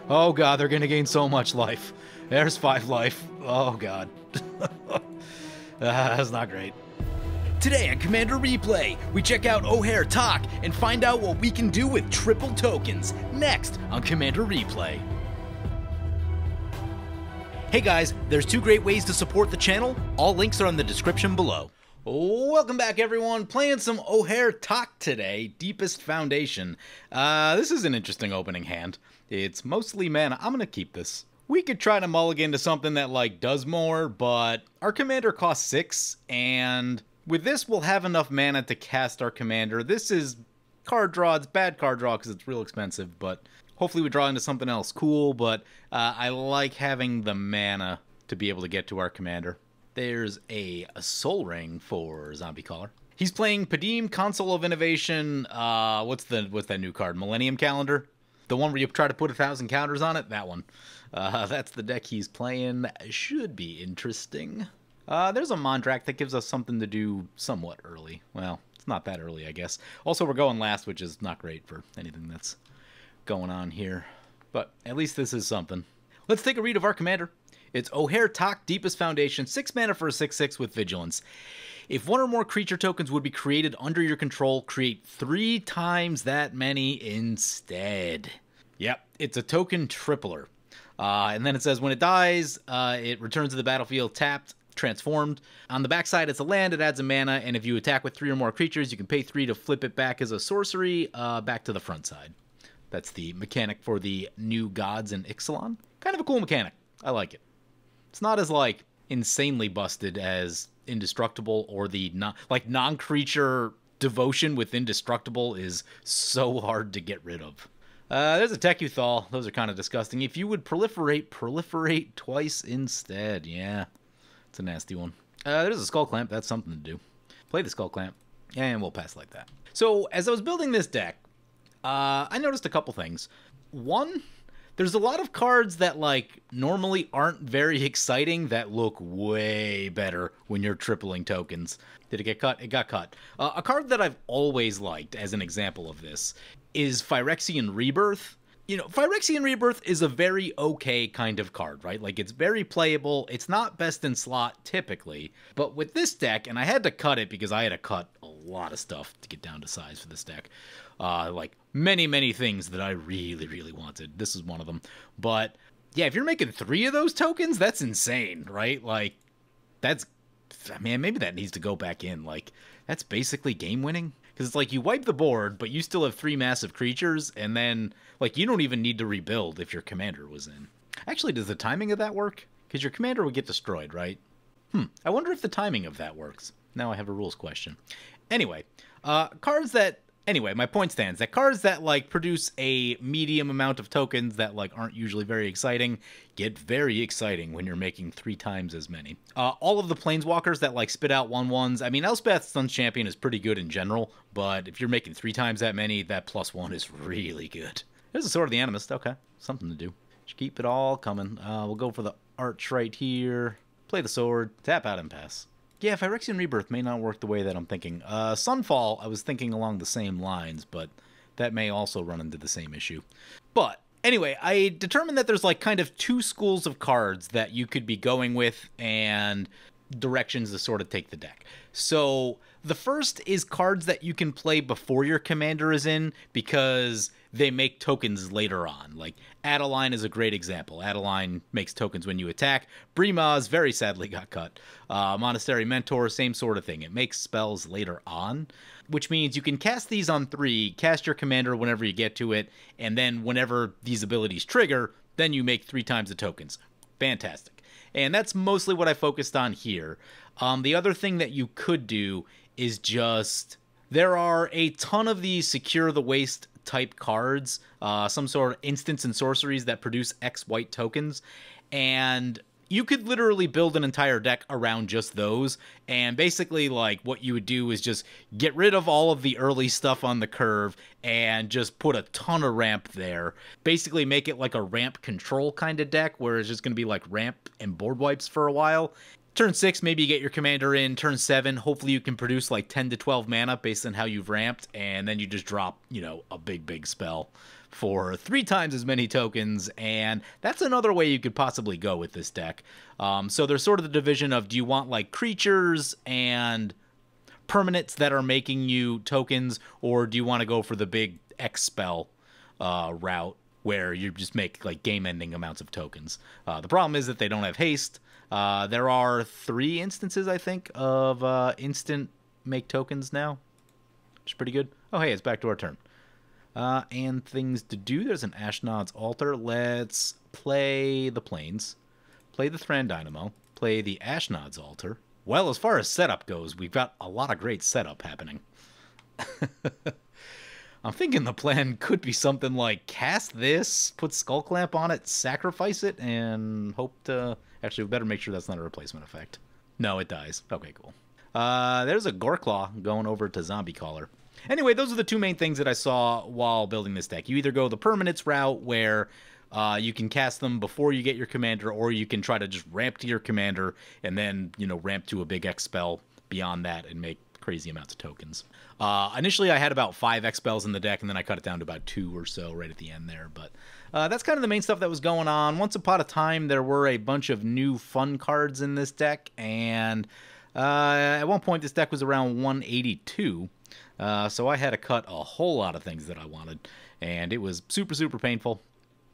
Oh god, they're gonna gain so much life. There's 5 life. Oh god. That's not great. Today on Commander Replay, we check out Ojer talk and find out what we can do with triple tokens. Next on Commander Replay. Hey guys, there's 2 great ways to support the channel. All links are in the description below. Welcome back everyone, playing some Ojer talk today, Deepest Foundation. This is an interesting opening hand. It's mostly mana. I'm gonna keep this. We could try to mulligan to something that like does more, but our commander costs 6, and with this we'll have enough mana to cast our commander. This is card draw. It's bad card draw because it's real expensive, but hopefully we draw into something else cool, but I like having the mana to be able to get to our commander. There's a Soul Ring for Zombie Caller. He's playing Padeem, Console of Innovation. What's that new card? Millennium Calendar? The one where you try to put 1,000 counters on it? That one. That's the deck he's playing. Should be interesting. There's a Mondrak that gives us something to do somewhat early. Well, it's not that early, I guess. Also, we're going last, which is not great for anything that's going on here. But at least this is something. Let's take a read of our commander. It's Ojer talk, Deepest Foundation, 6 mana for a 6/6 with Vigilance. If 1 or more creature tokens would be created under your control, create 3 times that many instead. Yep, it's a token tripler. And then it says when it dies, it returns to the battlefield tapped, transformed. On the backside, it's a land, it adds a mana, and if you attack with 3 or more creatures, you can pay 3 to flip it back as a sorcery back to the front side. That's the mechanic for the new gods in Ixalan. Kind of a cool mechanic. I like it. It's not as, like, insanely busted as Indestructible, or the non-creature devotion with Indestructible is so hard to get rid of. There's a Tecuthal. Those are kind of disgusting. If you would proliferate twice instead. Yeah, it's a nasty one. There's a Skull Clamp. That's something to do. Play the Skull Clamp, and we'll pass like that. So, as I was building this deck, I noticed a couple things. One, there's a lot of cards that, like, normally aren't very exciting that look way better when you're tripling tokens. Did it get cut? It got cut. A card that I've always liked, as an example of this, is Phyrexian Rebirth. You know, Phyrexian Rebirth is a very okay kind of card, right? Like, it's very playable. It's not best in slot, typically. But with this deck, and I had to cut it because I had to cut a lot of stuff to get down to size for this deck. Like, many things that I really wanted. This is one of them. But, yeah, if you're making 3 of those tokens, that's insane, right? Like, that's... Man, maybe that needs to go back in. Like, that's basically game-winning. Because it's like, you wipe the board, but you still have 3 massive creatures, and then, like, you don't even need to rebuild if your commander was in. Actually, does the timing of that work? Because your commander would get destroyed, right? I wonder if the timing of that works. Now I have a rules question. Anyway, cards that... Anyway, my point stands that cards that, like, produce a medium amount of tokens that, like, aren't usually very exciting get very exciting when you're making 3 times as many. All of the Planeswalkers that, like, spit out 1/1s, I mean, Elspeth Sun's Champion is pretty good in general, but if you're making 3 times that many, that +1 is really good. There's a Sword of the Animist. Okay, something to do. Should keep it all coming. We'll go for the Arch right here. Play the sword, tap out and pass. Yeah, Phyrexian Rebirth may not work the way that I'm thinking. Sunfall, I was thinking along the same lines, but that may also run into the same issue. But anyway, I determined that there's like kind of 2 schools of cards that you could be going with and directions to sort of take the deck. So the first is cards that you can play before your commander is in because they make tokens later on. Like, Adeline is a great example. Adeline makes tokens when you attack. Brimaz very sadly got cut. Monastery Mentor, same sort of thing. It makes spells later on, which means you can cast these on 3, cast your commander whenever you get to it, and then whenever these abilities trigger, then you make 3 times the tokens. Fantastic. And that's mostly what I focused on here. The other thing that you could do is just... There are a ton of these Secure the Waste type cards, some sort of instants and sorceries that produce X white tokens, and you could literally build an entire deck around just those, and basically, like, what you would do is just get rid of all of the early stuff on the curve and just put a ton of ramp there. Basically make it like a ramp control kind of deck, where it's just going to be like ramp and board wipes for a while. Turn 6, maybe you get your commander in. Turn 7, hopefully you can produce like 10 to 12 mana based on how you've ramped, and then you just drop, you know, a big spell for 3 times as many tokens, and that's another way you could possibly go with this deck. So there's sort of the division of, do you want like creatures and permanents that are making you tokens, or do you want to go for the big X spell route where you just make like game-ending amounts of tokens? The problem is that they don't have haste. There are 3 instances, I think, of instant make tokens now, which is pretty good. Oh, hey, it's back to our turn. And things to do. There's an Ashnod's Altar. Let's play the Plains, play the Thran Dynamo, play the Ashnod's Altar. Well, as far as setup goes, we've got a lot of great setup happening. I'm thinking the plan could be something like cast this, put Skull Clamp on it, sacrifice it, and hope to... Actually, we better make sure that's not a replacement effect. No, it dies. Okay, cool. There's a Goreclaw going over to Zombie Caller. Anyway, those are the 2 main things that I saw while building this deck. You either go the permanents route, where you can cast them before you get your commander, or you can try to just ramp to your commander and then, you know, ramp to a big X spell beyond that and make crazy amounts of tokens. Initially, I had about 5 X spells in the deck, and then I cut it down to about 2 or so right at the end there. But that's kind of the main stuff that was going on. Once upon a time, there were a bunch of new fun cards in this deck, and at one point, this deck was around 182. So I had to cut a whole lot of things that I wanted, and it was super painful.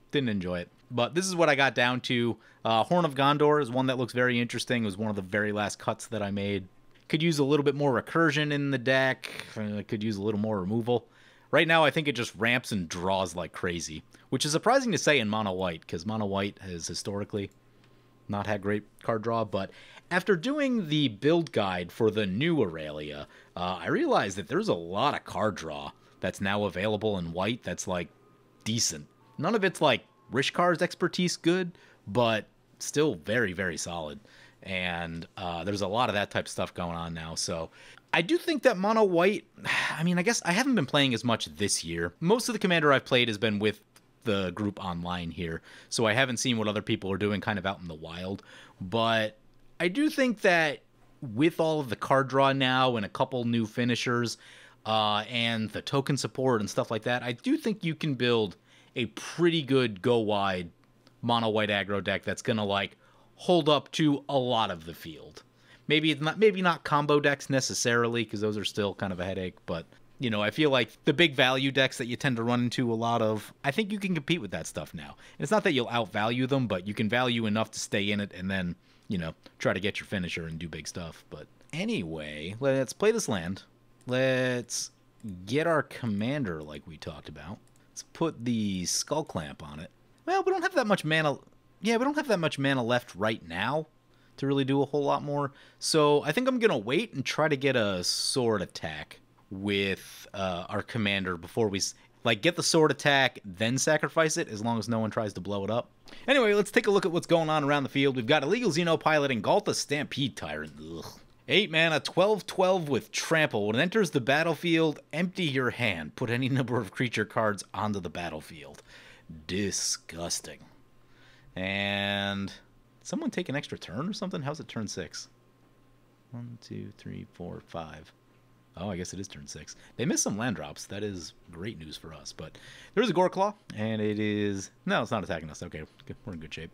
Didn't enjoy it. But this is what I got down to. Horn of Gondor is one that looks very interesting. It was one of the very last cuts that I made. Could use a little bit more recursion in the deck. Could use a little more removal. Right now, I think it just ramps and draws like crazy, which is surprising to say in mono white, because mono white has historically not had great card draw. But after doing the build guide for the new Aurelia, I realized that there's a lot of card draw that's now available in white that's like decent. None of it's like Rishkar's expertise good, but still very solid. And there's a lot of that type of stuff going on now. So I do think that mono white, I mean, I guess I haven't been playing as much this year. Most of the commander I've played has been with the group online here, so I haven't seen what other people are doing kind of out in the wild. But I do think that with all of the card draw now and a couple new finishers and the token support and stuff like that, I do think you can build a pretty good go wide mono white aggro deck that's gonna like hold up to a lot of the field. Maybe not combo decks necessarily, because those are still kind of a headache, but you know, I feel like the big value decks that you tend to run into a lot of, I think you can compete with that stuff now. And it's not that you'll outvalue them, but you can value enough to stay in it and then, you know, try to get your finisher and do big stuff. But anyway, let's play this land. Let's get our commander like we talked about. Let's put the Skull Clamp on it. Well, we don't have that much mana. Yeah, we don't have that much mana left right now to really do a whole lot more. So I think I'm going to wait and try to get a sword attack with our commander before we like get the sword attack, then sacrifice it, as long as no one tries to blow it up. Anyway, let's take a look at what's going on around the field. We've got Illegal Xeno piloting Ghalta Stampede Tyrant. Ugh. 8 mana, 12/12 with Trample. When it enters the battlefield, empty your hand. Put any number of creature cards onto the battlefield. Disgusting. And someone take an extra turn or something? How's it turn 6? 1, 2, 3, 4, 5. Oh, I guess it is turn 6. They missed some land drops. That is great news for us. But there's a Goreclaw, and it is... No, it's not attacking us. Okay, we're in good shape.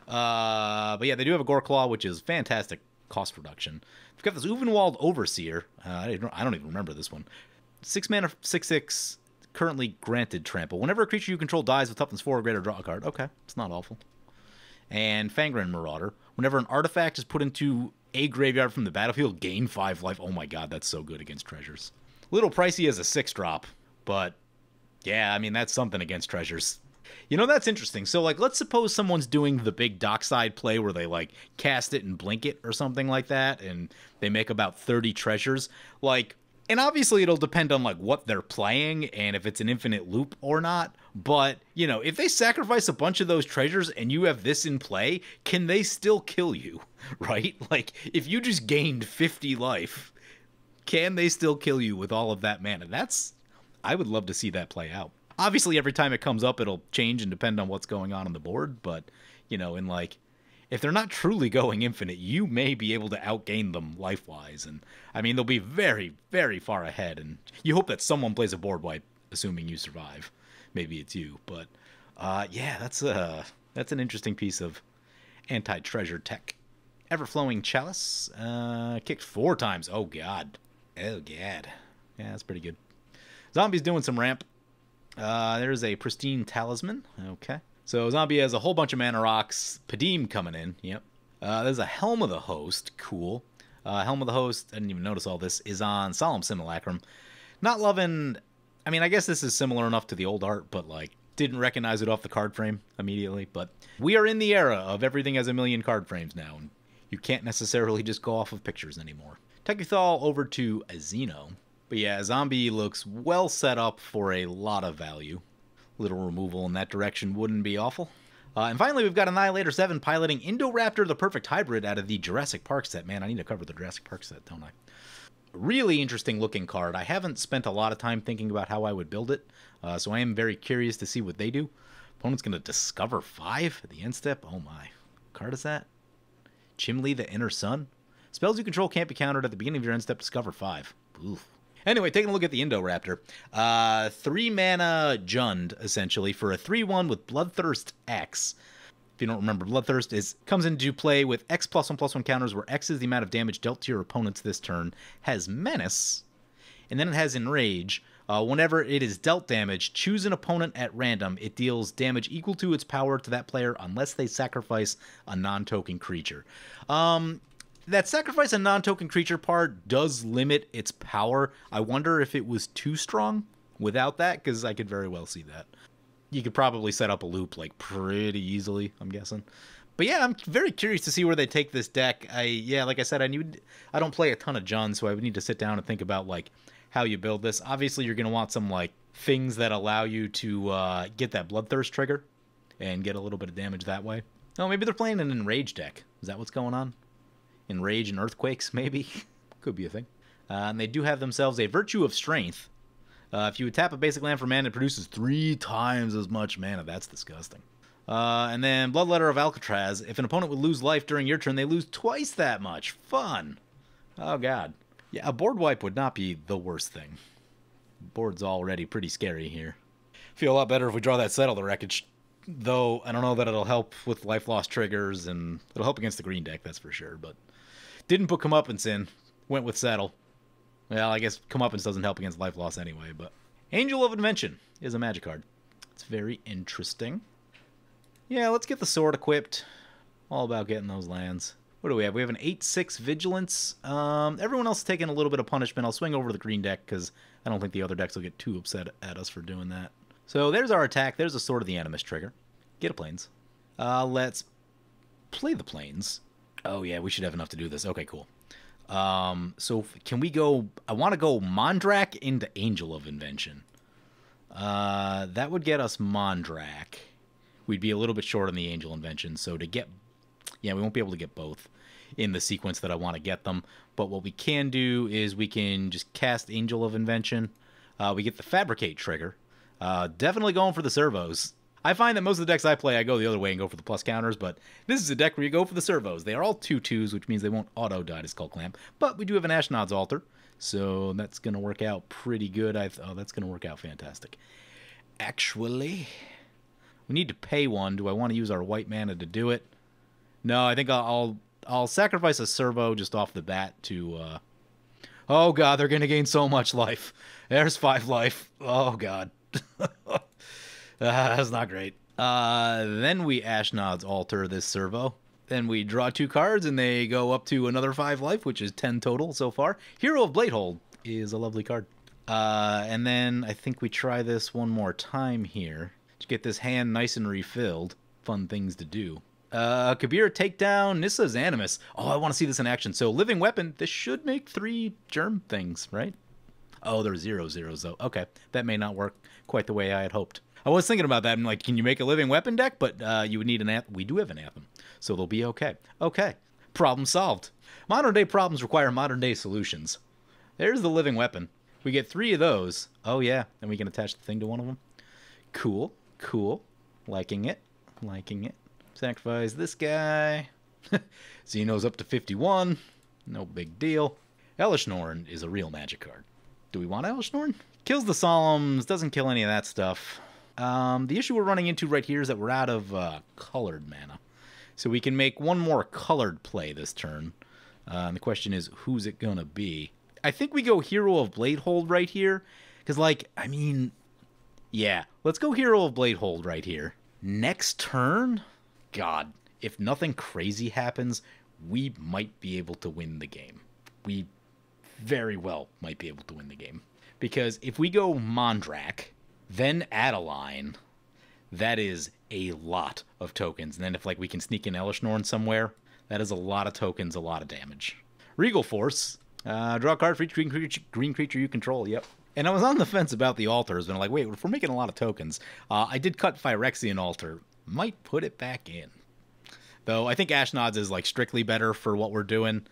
But yeah, they do have a Goreclaw, which is fantastic cost reduction. We've got this Uvenwald Overseer. I don't even remember this one. 6 mana, 6/6, currently granted trample. Whenever a creature you control dies with toughness 4 or greater, draw a card. Okay, it's not awful. And Fangren Marauder. Whenever an artifact is put into a graveyard from the battlefield, gain 5 life. Oh my god, that's so good against treasures. Little pricey as a 6-drop, but yeah, I mean, that's something against treasures. You know, that's interesting. So, like, let's suppose someone's doing the big dockside play where they, like, cast it and blink it or something like that, and they make about 30 treasures. Like, and obviously it'll depend on, like, what they're playing and if it's an infinite loop or not. But, you know, if they sacrifice a bunch of those treasures and you have this in play, can they still kill you, right? Like, if you just gained 50 life, can they still kill you with all of that mana? I would love to see that play out. Obviously, every time it comes up, it'll change and depend on what's going on the board. But, you know, in if they're not truly going infinite, you may be able to outgain them life-wise. And, I mean, they'll be very, very far ahead. And you hope that someone plays a board wipe, assuming you survive. Maybe it's you. But, yeah, that's an interesting piece of anti-treasure tech. Everflowing Chalice. Kicked 4 times. Oh, God. Oh, God. Yeah, that's pretty good. Zombie's doing some ramp. There's a Pristine Talisman. Okay. So Zombie has a whole bunch of mana rocks. Padeem coming in. Yep. There's a Helm of the Host. Cool. Helm of the Host, I didn't even notice all this, is on Solemn Simulacrum. Not loving... I mean, I guess this is similar enough to the old art, but, like, didn't recognize it off the card frame immediately. But we are in the era of everything has a million card frames now, and you can't necessarily just go off of pictures anymore. Tecuthal over to Azino. But yeah, Zombie looks well set up for a lot of value. Little removal in that direction wouldn't be awful. And finally, we've got Annihilator 7 piloting Indo Raptor, the perfect hybrid out of the Jurassic Park set. Man, I need to cover the Jurassic Park set, don't I? Really interesting looking card. I haven't spent a lot of time thinking about how I would build it, so I am very curious to see what they do. Opponent's going to discover 5 at the end step. Oh my. What card is that? Chimley, the Inner Sun? Spells you control can't be countered at the beginning of your end step. Discover 5. Oof. Anyway, taking a look at the Indo Raptor. 3 mana Jund, essentially, for a 3/1 with Bloodthirst X. If you don't remember, Bloodthirst comes into play with X +1/+1 counters, where X is the amount of damage dealt to your opponents this turn, has Menace, and then it has Enrage. Whenever it is dealt damage, choose an opponent at random. It deals damage equal to its power to that player unless they sacrifice a non-token creature. That sacrifice a non-token creature part does limit its power. I wonder if it was too strong without that, because I could very well see that. You could probably set up a loop like pretty easily, I'm guessing. But yeah, I'm very curious to see where they take this deck. Like I said, I don't play a ton of Jund, so I would need to sit down and think about like how you build this. Obviously, you're going to want some like things that allow you to get that Bloodthirst trigger and get a little bit of damage that way. Oh, maybe they're playing an Enrage deck. Is that what's going on? Enrage and Earthquakes, maybe? Could be a thing. And they do have themselves a Virtue of Strength. If you would tap a basic land for mana, it produces 3 times as much mana. That's disgusting. And then Bloodletter of Alcatraz. If an opponent would lose life during your turn, they lose twice that much. Fun. Oh, God. Yeah, a board wipe would not be the worst thing. Board's already pretty scary here. Feel a lot better if we draw that Settle the Wreckage. Though, I don't know that it'll help with life loss triggers, and it'll help against the green deck, that's for sure. But didn't put Comeuppance in. Went with Settle. Well, I guess Comeuppance doesn't help against life loss anyway, but Angel of Invention is a magic card. It's very interesting. Yeah, let's get the sword equipped. All about getting those lands. What do we have? We have an 8/6 Vigilance. Everyone else is taking a little bit of punishment. I'll swing over to the green deck because I don't think the other decks will get too upset at us for doing that. So there's our attack. There's a Sword of the Animus trigger. Get a Plains. Let's play the Plains. Oh, yeah, we should have enough to do this. Okay, cool. So can we go... I want to go Mondrak into Angel of Invention. That would get us Mondrak. We'd be a little bit short on the Angel Invention, so to get... Yeah, we won't be able to get both in the sequence that I want to get them. But what we can do is we can just cast Angel of Invention. We get the Fabricate trigger. Definitely going for the servos. I find that most of the decks I play, I go the other way and go for the plus counters, but this is a deck where you go for the servos. They are all 2/2s, which means they won't auto-die to Skull Clamp. But we do have an Ashnod's Altar, so that's going to work out pretty good. Oh, that's going to work out fantastic. Actually, we need to pay one. Do I want to use our white mana to do it? No, I think I'll sacrifice a servo just off the bat to... Oh, God, they're going to gain so much life. There's 5 life. Oh, God. That's not great. Then we Ashnod's Altar this servo. Then we draw 2 cards, and they go up to another 5 life, which is 10 total so far. Hero of Bladehold is a lovely card. And then I think we try this one more time here to get this hand nice and refilled. Fun things to do. Kabir Takedown, Nissa's Animus. Oh, I want to see this in action. So Living Weapon, this should make 3 germ things, right? Oh, there's 0/0s though. Okay, that may not work quite the way I had hoped. I was thinking about that. I'm like, can you make a Living Weapon deck? But you would need an Anthem. We do have an Anthem, so they'll be okay. Okay, problem solved. Modern day problems require modern day solutions. There's the Living Weapon. We get 3 of those. Oh yeah, and we can attach the thing to one of them. Cool, cool. Liking it, liking it. Sacrifice this guy. Xeno's up to 51. No big deal. Elishnorn is a real magic card. Do we want Elishnorn? Kills the Solemns, doesn't kill any of that stuff. The issue we're running into right here is that we're out of colored mana. So we can make one more colored play this turn. And the question is, who's it gonna be? I think we go Hero of Bladehold right here. Because, like, I mean, yeah. Let's go Hero of Bladehold right here. Next turn? God, if nothing crazy happens, we might be able to win the game. We very well might be able to win the game. Because if we go Mondrak, then Adeline, that is a lot of tokens. And then if like we can sneak in Elishnorn somewhere, that is a lot of tokens, a lot of damage. Regal Force, draw a card for each green creature you control, yep. And I was on the fence about the altars, and I'm like, wait, if we're making a lot of tokens, I did cut Phyrexian Altar. Might put it back in. Though I think Ashnod's is like strictly better for what we're doing.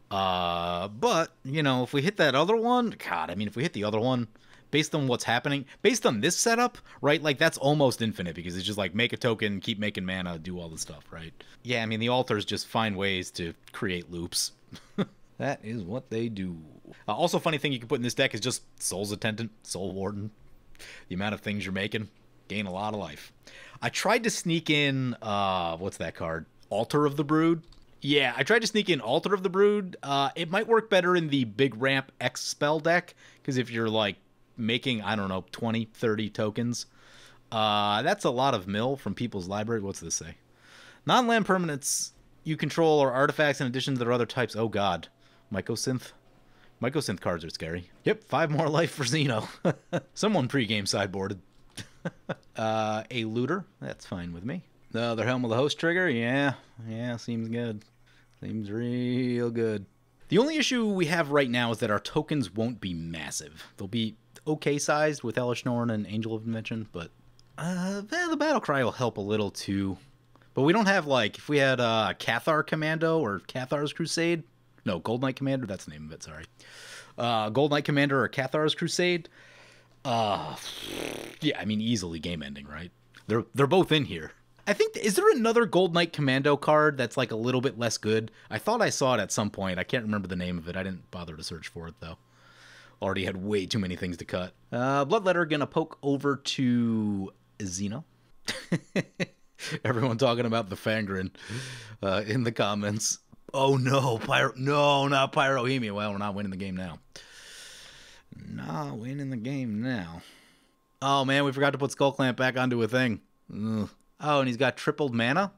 But, you know, if we hit that other one, God, I mean, if we hit the other one, based on what's happening, based on this setup, right, like, that's almost infinite, because it's just, like, make a token, keep making mana, do all the stuff, right? Yeah, I mean, the altars just find ways to create loops. That is what they do. Also, funny thing you can put in this deck is just Soul's Attendant, Soul Warden. The amount of things you're making, gain a lot of life. I tried to sneak in, what's that card? Altar of the Brood. Yeah, I tried to sneak in Altar of the Brood. It might work better in the big ramp X spell deck, because if you're, like, making, I don't know, 20, 30 tokens, that's a lot of mill from people's library. What's this say? Non-land permanents you control are artifacts in addition to their other types. Oh, God. Mycosynth. Mycosynth cards are scary. Yep, 5 more life for Xeno. Someone pre-game sideboarded. A looter. That's fine with me. The other Helm of the Host trigger. Yeah, seems good. Seems real good. The only issue we have right now is that our tokens won't be massive. They'll be okay sized with Elishnorn and Angel of Invention, but the Battle Cry will help a little too. But we don't have, like, if we had Cathar Commando or Cathar's Crusade. No, Gold Knight Commander, that's the name of it, sorry. Gold Knight Commander or Cathar's Crusade. Yeah, I mean, easily game ending, right? They're both in here. I think, is there another Gold Knight Commando card that's like a little bit less good? I thought I saw it at some point. I can't remember the name of it. I didn't bother to search for it, though. Already had way too many things to cut. Bloodletter gonna poke over to Xeno. Everyone talking about the Fangren in the comments. Oh no, no, not Pyrohemia. Well, we're not winning the game now. Not winning the game now. Oh man, we forgot to put Skullclamp back onto a thing. Ugh. Oh, and he's got tripled mana?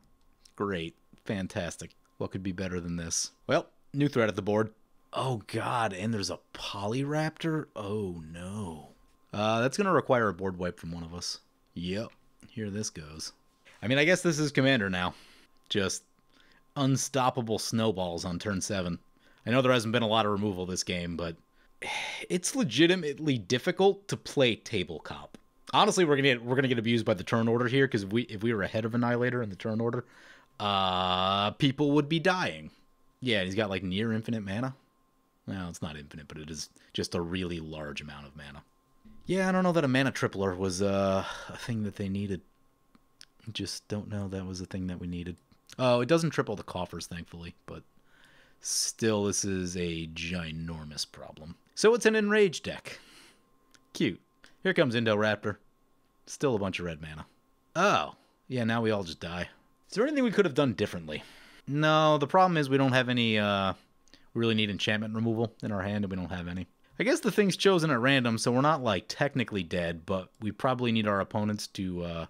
Great. Fantastic. What could be better than this? Well, new threat at the board. Oh god, and there's a Polyraptor? Oh no. That's going to require a board wipe from one of us. Yep, here this goes. I mean, I guess this is Commander now. Just unstoppable snowballs on turn 7. I know there hasn't been a lot of removal this game, but it's legitimately difficult to play Table Cop. Honestly, we're gonna get abused by the turn order here, because if we were ahead of Annihilator in the turn order, people would be dying. Yeah, he's got like near infinite mana. Well, it's not infinite, but it is just a really large amount of mana. Yeah, I don't know that a mana tripler was a thing that they needed. Just don't know that was a thing that we needed. Oh, it doesn't triple the coffers, thankfully, but still, this is a ginormous problem. So it's an Enraged deck. Cute. Here comes Indo Raptor. Still a bunch of red mana. Oh, yeah, now we all just die. Is there anything we could have done differently? No, the problem is we don't have any, we really need enchantment removal in our hand, and we don't have any. I guess the thing's chosen at random, so we're not, like, technically dead, but we probably need our opponents to,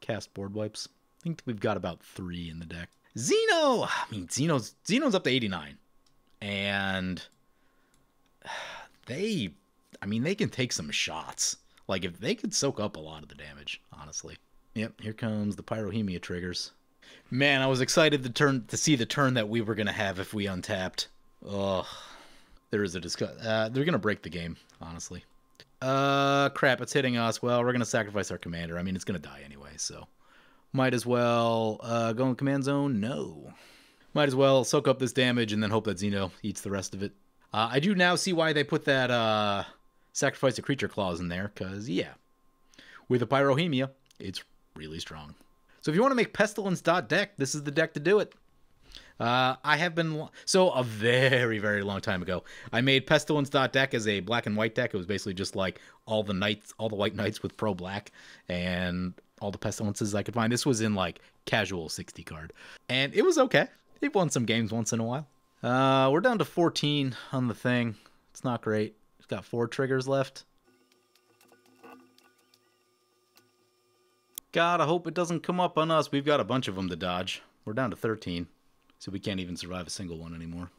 cast board wipes. I think we've got about 3 in the deck. Xeno! I mean, Xeno's up to 89. And they can take some shots. Like, if they could soak up a lot of the damage, honestly. Yep, here comes the Pyrohemia triggers. Man, I was excited to see the turn that we were going to have if we untapped. Ugh. There is a they're going to break the game, honestly. Crap, it's hitting us. Well, we're going to sacrifice our commander. I mean, it's going to die anyway, so might as well go in command zone. No. Might as well soak up this damage and then hope that Xeno eats the rest of it. I do now see why they put that sacrifice a creature clause in there, because, yeah, with a Pyrohemia, it's really strong. So if you want to make Pestilence.deck, this is the deck to do it. I have been... So, a very, very long time ago, I made Pestilence.deck as a black and white deck. It was basically just like all the knights, all the white knights with pro black, and all the Pestilences I could find. This was in, like, casual 60 card. And it was okay. It won some games once in a while. We're down to 14 on the thing. It's not great. It's got 4 triggers left. God, I hope it doesn't come up on us. We've got a bunch of them to dodge. We're down to 13. So we can't even survive a single one anymore.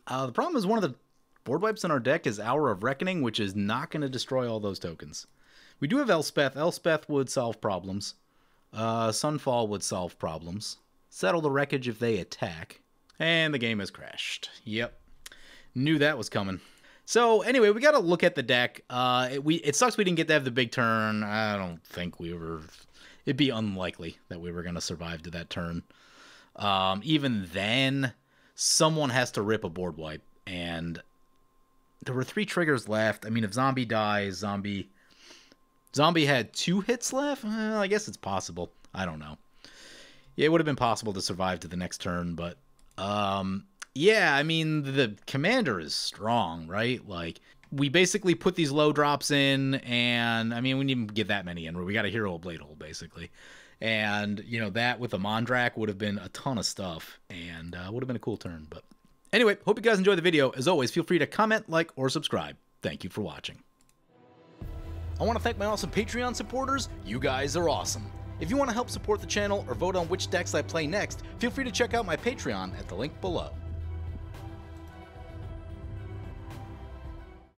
The problem is one of the board wipes in our deck is Hour of Reckoning, which is not going to destroy all those tokens. We do have Elspeth. Elspeth would solve problems. Sunfall would solve problems. Settle the Wreckage if they attack. And the game has crashed. Yep. Knew that was coming. So, anyway, we got to look at the deck. It sucks we didn't get to have the big turn. I don't think we were... It'd be unlikely that we were going to survive to that turn. Even then, someone has to rip a board wipe, and there were 3 triggers left. I mean, if Zombie dies, Zombie had 2 hits left? Well, I guess it's possible. I don't know. Yeah, it would have been possible to survive to the next turn, but, yeah, I mean, the commander is strong, right? Like, we basically put these low drops in, and, I mean, we didn't even get that many in. We got a hero blade hole, basically. And, you know, that with a Mondrak would have been a ton of stuff, and would have been a cool turn. But anyway, hope you guys enjoyed the video. As always, feel free to comment, like, or subscribe. Thank you for watching. I want to thank my awesome Patreon supporters. You guys are awesome. If you want to help support the channel or vote on which decks I play next, feel free to check out my Patreon at the link below.